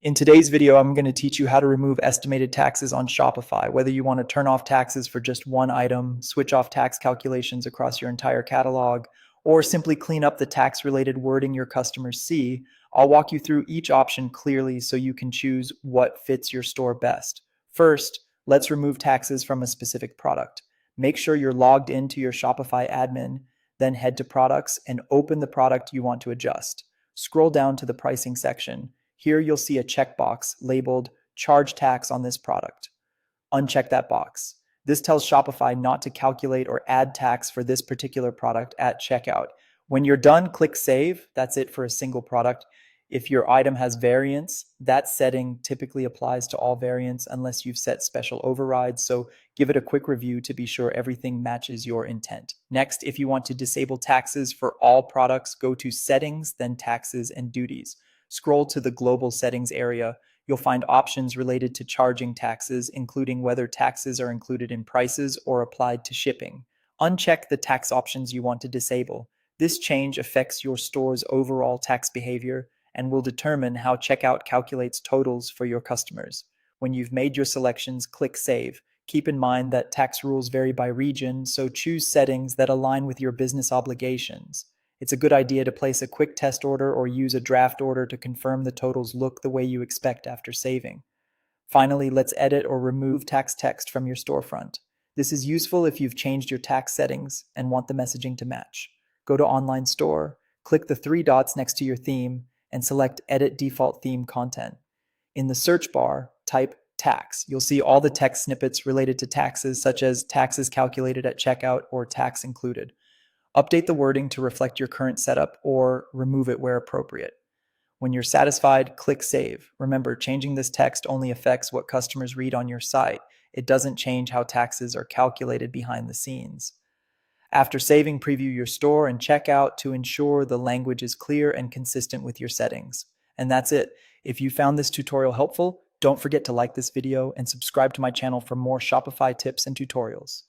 In today's video, I'm going to teach you how to remove estimated taxes on Shopify, whether you want to turn off taxes for just one item, switch off tax calculations across your entire catalog, or simply clean up the tax-related wording your customers see. I'll walk you through each option clearly so you can choose what fits your store best. First, let's remove taxes from a specific product. Make sure you're logged into your Shopify admin, then head to Products and open the product you want to adjust. Scroll down to the pricing section. Here you'll see a checkbox labeled Charge Tax on this product. Uncheck that box. This tells Shopify not to calculate or add tax for this particular product at checkout. When you're done, click Save. That's it for a single product. If your item has variants, that setting typically applies to all variants unless you've set special overrides, so give it a quick review to be sure everything matches your intent. Next, if you want to disable taxes for all products, go to Settings, then Taxes and Duties. Scroll to the Global Settings area. You'll find options related to charging taxes, including whether taxes are included in prices or applied to shipping. Uncheck the tax options you want to disable. This change affects your store's overall tax behavior and will determine how checkout calculates totals for your customers. When you've made your selections, click Save. Keep in mind that tax rules vary by region, so choose settings that align with your business obligations. It's a good idea to place a quick test order or use a draft order to confirm the totals look the way you expect after saving. Finally, let's edit or remove tax text from your storefront. This is useful if you've changed your tax settings and want the messaging to match. Go to Online Store, click the three dots next to your theme, and select Edit Default Theme Content. In the search bar, type tax. You'll see all the text snippets related to taxes, such as taxes calculated at checkout or tax included. Update the wording to reflect your current setup or remove it where appropriate. When you're satisfied, click Save. Remember, changing this text only affects what customers read on your site. It doesn't change how taxes are calculated behind the scenes. After saving, preview your store and check out to ensure the language is clear and consistent with your settings. And that's it. If you found this tutorial helpful, don't forget to like this video and subscribe to my channel for more Shopify tips and tutorials.